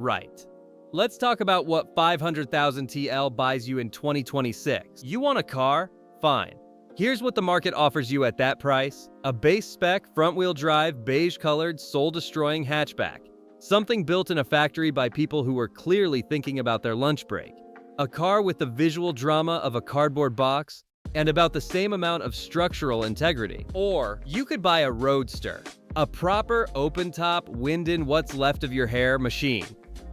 Right. Let's talk about what 500,000 TL buys you in 2026. You want a car? Fine. Here's what the market offers you at that price. A base spec, front-wheel drive, beige-colored, soul-destroying hatchback. Something built in a factory by people who were clearly thinking about their lunch break. A car with the visual drama of a cardboard box and about the same amount of structural integrity. Or you could buy a Roadster, a proper open-top, wind-in-what's-left-of-your-hair machine.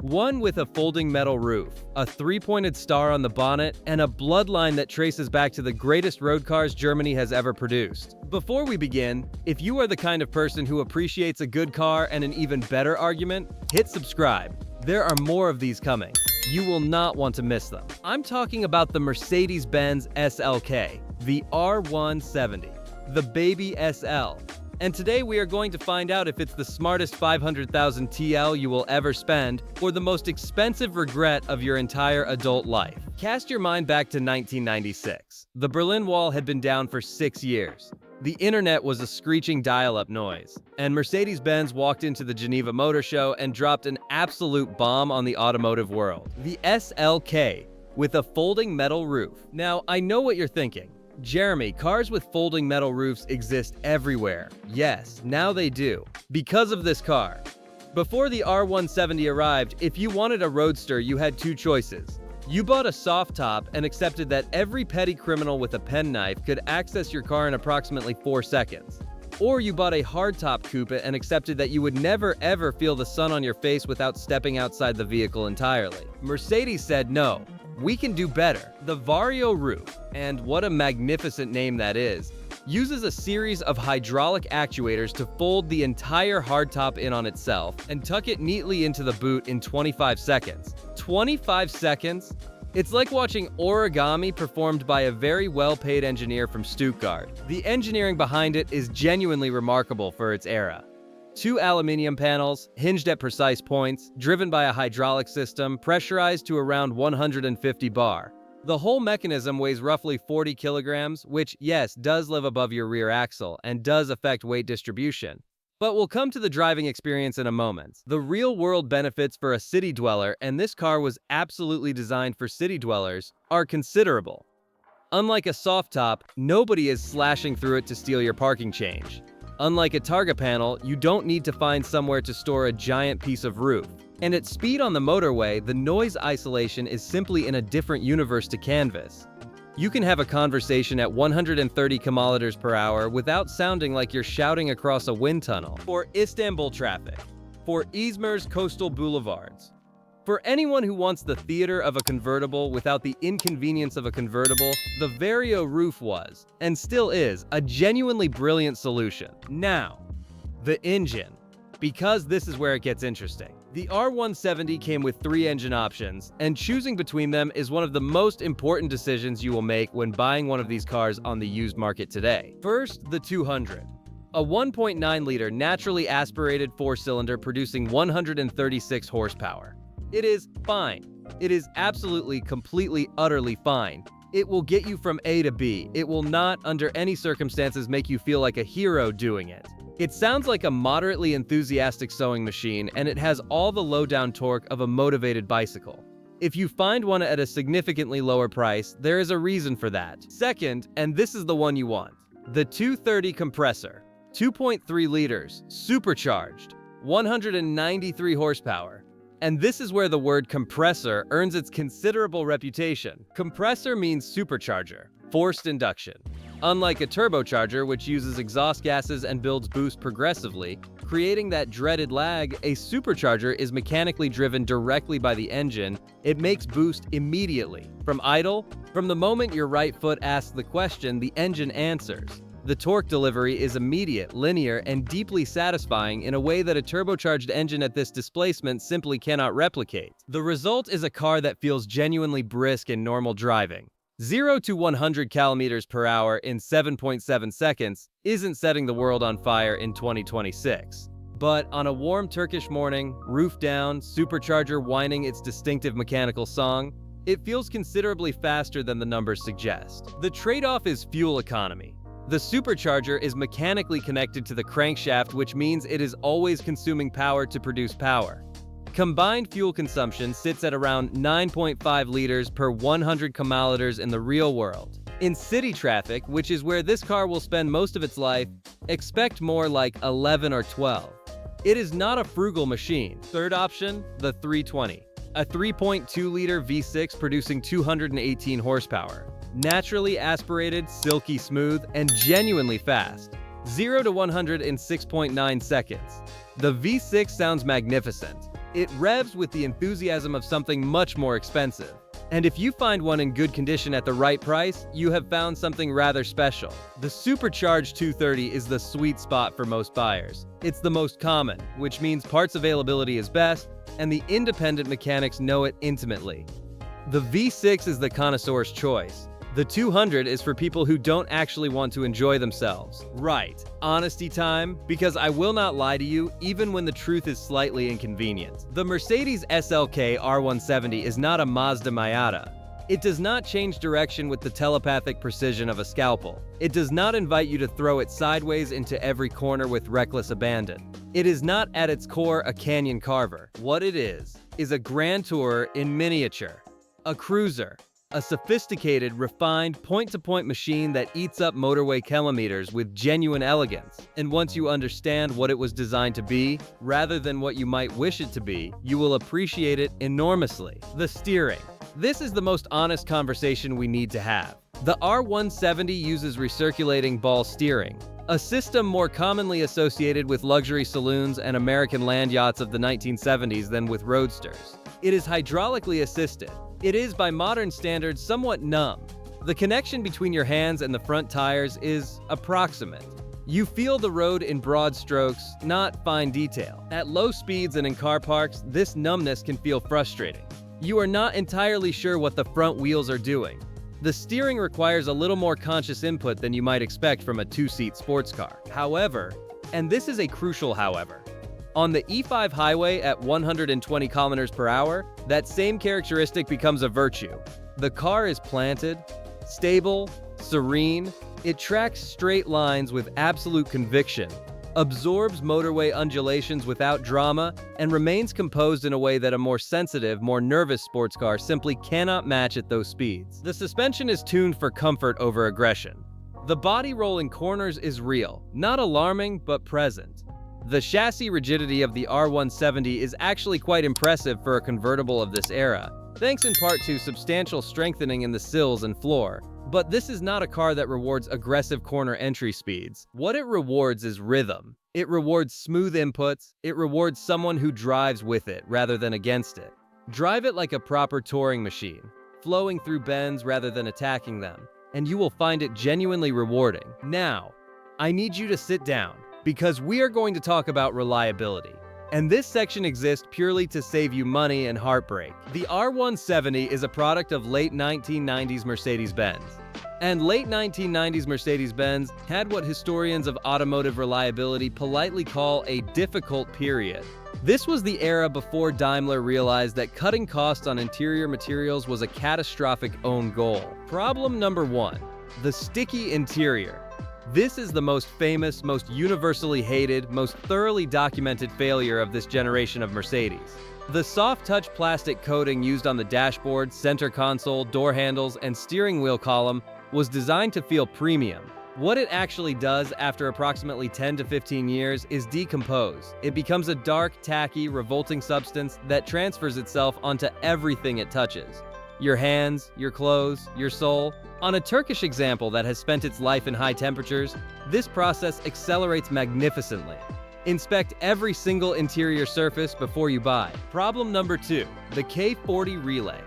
One with a folding metal roof, a three-pointed star on the bonnet, and a bloodline that traces back to the greatest road cars Germany has ever produced. Before we begin, if you are the kind of person who appreciates a good car and an even better argument, hit subscribe. There are more of these coming. You will not want to miss them. I'm talking about the Mercedes-Benz SLK, the R170, the Baby SL. And today we are going to find out if it's the smartest 500,000 TL you will ever spend or the most expensive regret of your entire adult life. Cast your mind back to 1996. The Berlin Wall had been down for 6 years. The internet was a screeching dial-up noise, and Mercedes-Benz walked into the Geneva Motor Show and dropped an absolute bomb on the automotive world. The SLK, with a folding metal roof. Now, I know what you're thinking. Jeremy, cars with folding metal roofs exist everywhere. Yes, now they do. Because of this car. Before the R170 arrived, if you wanted a Roadster, you had two choices. You bought a soft top and accepted that every petty criminal with a penknife could access your car in approximately 4 seconds. Or you bought a hardtop coupe and accepted that you would never ever feel the sun on your face without stepping outside the vehicle entirely. Mercedes said no. We can do better. The Vario-Roof, and what a magnificent name that is, uses a series of hydraulic actuators to fold the entire hardtop in on itself and tuck it neatly into the boot in 25 seconds. 25 seconds? It's like watching origami performed by a very well-paid engineer from Stuttgart. The engineering behind it is genuinely remarkable for its era. 2 aluminum panels, hinged at precise points, driven by a hydraulic system, pressurized to around 150 bar. The whole mechanism weighs roughly 40 kilograms, which, yes, does live above your rear axle and does affect weight distribution. But we'll come to the driving experience in a moment. The real-world benefits for a city dweller, and this car was absolutely designed for city dwellers, are considerable. Unlike a soft top, nobody is slashing through it to steal your parking change. Unlike a Targa panel, you don't need to find somewhere to store a giant piece of roof. And at speed on the motorway, the noise isolation is simply in a different universe to canvas. You can have a conversation at 130 kilometers per hour without sounding like you're shouting across a wind tunnel. For Istanbul traffic. For Izmir's coastal boulevards. For anyone who wants the theater of a convertible without the inconvenience of a convertible, the Vario-Roof was, and still is, a genuinely brilliant solution. Now, the engine. Because this is where it gets interesting. The R170 came with 3 engine options, and choosing between them is one of the most important decisions you will make when buying one of these cars on the used market today. First, the 200. A 1.9-liter naturally aspirated 4-cylinder producing 136 horsepower. It is fine. It is absolutely, completely, utterly fine. It will get you from A to B. It will not, under any circumstances, make you feel like a hero doing it. It sounds like a moderately enthusiastic sewing machine, and it has all the low-down torque of a motivated bicycle. If you find one at a significantly lower price, there is a reason for that. Second, and this is the one you want, the 230 Kompressor. 2.3 liters, supercharged, 193 horsepower. And this is where the word compressor earns its considerable reputation. Compressor means supercharger, forced induction. Unlike a turbocharger, which uses exhaust gases and builds boost progressively, creating that dreaded lag, a supercharger is mechanically driven directly by the engine. It makes boost immediately. From idle, from the moment your right foot asks the question, the engine answers. The torque delivery is immediate, linear, and deeply satisfying in a way that a turbocharged engine at this displacement simply cannot replicate. The result is a car that feels genuinely brisk in normal driving. 0 to 100 kilometers per hour in 7.7 seconds isn't setting the world on fire in 2026. But on a warm Turkish morning, roof down, supercharger whining its distinctive mechanical song, it feels considerably faster than the numbers suggest. The trade-off is fuel economy. The supercharger is mechanically connected to the crankshaft, which means it is always consuming power to produce power. combined fuel consumption sits at around 9.5 liters per 100 kilometers in the real world. In city traffic, which is where this car will spend most of its life, expect more like 11 or 12. It is not a frugal machine. Third option, the 320. A 3.2-liter V6 producing 218 horsepower. Naturally aspirated, silky smooth, and genuinely fast. 0 to 100 in 6.9 seconds. The V6 sounds magnificent. It revs with the enthusiasm of something much more expensive. And if you find one in good condition at the right price, you have found something rather special. The supercharged 230 is the sweet spot for most buyers. It's the most common, which means parts availability is best, and the independent mechanics know it intimately. The V6 is the connoisseur's choice. The 200 is for people who don't actually want to enjoy themselves. Right, honesty time, because I will not lie to you, even when the truth is slightly inconvenient. The Mercedes SLK R170 is not a Mazda Miata. It does not change direction with the telepathic precision of a scalpel. It does not invite you to throw it sideways into every corner with reckless abandon. It is not at its core a canyon carver. What it is a grand tourer in miniature. A cruiser. A sophisticated, refined, point-to-point machine that eats up motorway kilometers with genuine elegance. And once you understand what it was designed to be, rather than what you might wish it to be, you will appreciate it enormously. The steering. This is the most honest conversation we need to have. The R170 uses recirculating ball steering, a system more commonly associated with luxury saloons and American land yachts of the 1970s than with roadsters. It is hydraulically assisted. It is, by modern standards, somewhat numb. The connection between your hands and the front tires is approximate. You feel the road in broad strokes, not fine detail. At low speeds and in car parks, this numbness can feel frustrating. You are not entirely sure what the front wheels are doing. The steering requires a little more conscious input than you might expect from a two-seat sports car. However, and this is a crucial however, on the E5 highway at 120 kilometers per hour, that same characteristic becomes a virtue. The car is planted, stable, serene, it tracks straight lines with absolute conviction, absorbs motorway undulations without drama, and remains composed in a way that a more sensitive, more nervous sports car simply cannot match at those speeds. The suspension is tuned for comfort over aggression. The body roll in corners is real, not alarming, but present. The chassis rigidity of the R170 is actually quite impressive for a convertible of this era, thanks in part to substantial strengthening in the sills and floor. But this is not a car that rewards aggressive corner entry speeds. What it rewards is rhythm. It rewards smooth inputs. It rewards someone who drives with it rather than against it. Drive it like a proper touring machine, flowing through bends rather than attacking them, and you will find it genuinely rewarding. Now, I need you to sit down, because we are going to talk about reliability. And this section exists purely to save you money and heartbreak. The R170 is a product of late 1990s Mercedes-Benz. And late 1990s Mercedes-Benz had what historians of automotive reliability politely call a difficult period. This was the era before Daimler realized that cutting costs on interior materials was a catastrophic own goal. Problem number 1, the sticky interior. This is the most famous, most universally hated, most thoroughly documented failure of this generation of Mercedes. The soft-touch plastic coating used on the dashboard, center console, door handles, and steering wheel column was designed to feel premium. What it actually does after approximately 10 to 15 years is decompose. It becomes a dark, tacky, revolting substance that transfers itself onto everything it touches. Your hands, your clothes, your soul. On a Turkish example that has spent its life in high temperatures, this process accelerates magnificently. Inspect every single interior surface before you buy. Problem number 2, the K40 relay.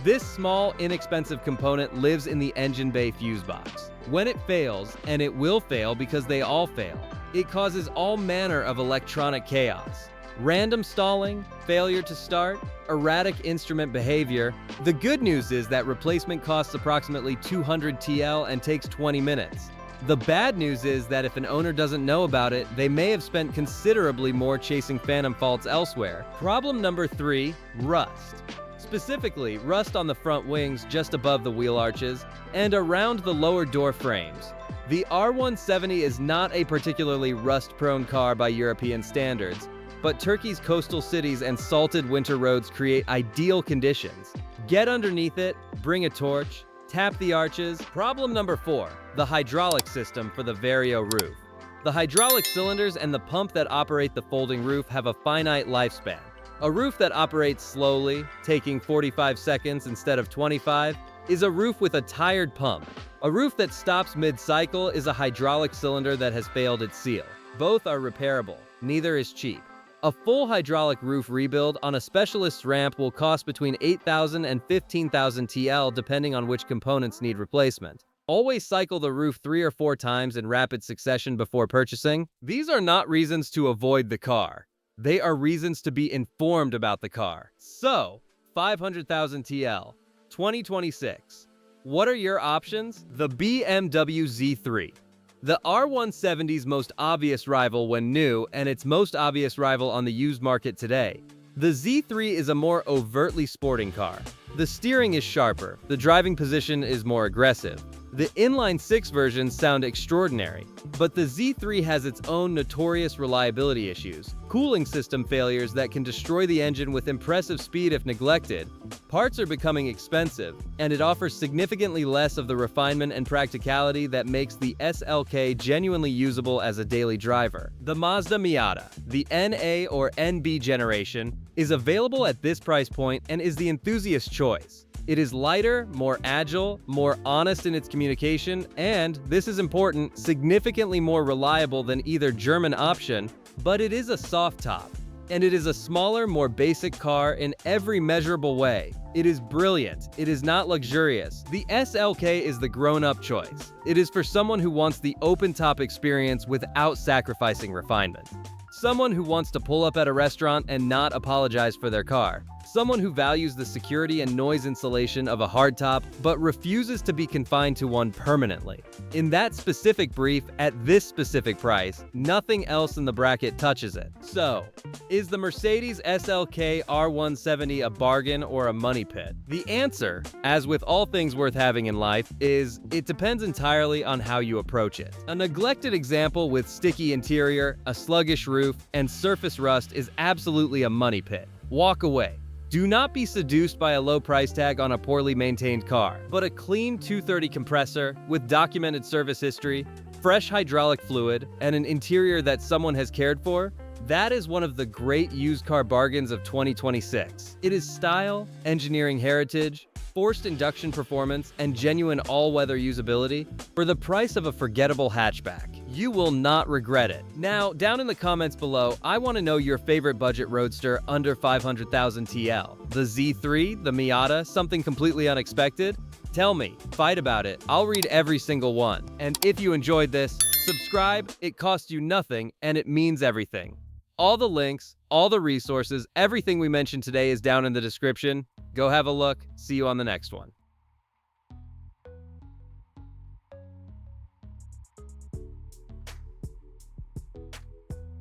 This small, inexpensive component lives in the engine bay fuse box. When it fails, and it will fail because they all fail, it causes all manner of electronic chaos. Random stalling, failure to start, erratic instrument behavior. The good news is that replacement costs approximately 200 TL and takes 20 minutes. The bad news is that if an owner doesn't know about it, they may have spent considerably more chasing phantom faults elsewhere. Problem number 3, rust. Specifically, rust on the front wings just above the wheel arches and around the lower door frames. The R170 is not a particularly rust-prone car by European standards, but Turkey's coastal cities and salted winter roads create ideal conditions. Get underneath it, bring a torch, tap the arches. Problem number 4, the hydraulic system for the Vario-Roof. The hydraulic cylinders and the pump that operate the folding roof have a finite lifespan. A roof that operates slowly, taking 45 seconds instead of 25, is a roof with a tired pump. A roof that stops mid-cycle is a hydraulic cylinder that has failed its seal. Both are repairable. Neither is cheap. A full hydraulic roof rebuild on a specialist's ramp will cost between 8,000 and 15,000 TL depending on which components need replacement. Always cycle the roof 3 or 4 times in rapid succession before purchasing. These are not reasons to avoid the car. They are reasons to be informed about the car. So, 500,000 TL, 2026. What are your options? The BMW Z3. The R170's most obvious rival when new, and its most obvious rival on the used market today. The Z3 is a more overtly sporting car. The steering is sharper, the driving position is more aggressive. The inline-6 versions sound extraordinary, but the Z3 has its own notorious reliability issues, cooling system failures that can destroy the engine with impressive speed if neglected. Parts are becoming expensive, and it offers significantly less of the refinement and practicality that makes the SLK genuinely usable as a daily driver. The Mazda Miata, the NA or NB generation, is available at this price point and is the enthusiast choice. It is lighter, more agile, more honest in its communication, and, this is important, significantly more reliable than either German option, but it is a soft top. And it is a smaller, more basic car in every measurable way. It is brilliant. It is not luxurious. The SLK is the grown-up choice. It is for someone who wants the open-top experience without sacrificing refinement. Someone who wants to pull up at a restaurant and not apologize for their car. Someone who values the security and noise insulation of a hardtop, but refuses to be confined to one permanently. In that specific brief, at this specific price, nothing else in the bracket touches it. So, is the Mercedes SLK R170 a bargain or a money pit? The answer, as with all things worth having in life, is it depends entirely on how you approach it. A neglected example with sticky interior, a sluggish roof, and surface rust is absolutely a money pit. Walk away. Do not be seduced by a low price tag on a poorly maintained car, but a clean 230 compressor with documented service history, fresh hydraulic fluid, and an interior that someone has cared for, that is one of the great used car bargains of 2026. It is style, engineering heritage, forced induction performance, and genuine all-weather usability for the price of a forgettable hatchback. You will not regret it. Now, down in the comments below, I want to know your favorite budget roadster under 500,000 TL. The Z3, the Miata, something completely unexpected? Tell me, fight about it. I'll read every single one. And if you enjoyed this, subscribe. It costs you nothing, and it means everything. All the links, all the resources, everything we mentioned today is down in the description. Go have a look. See you on the next one.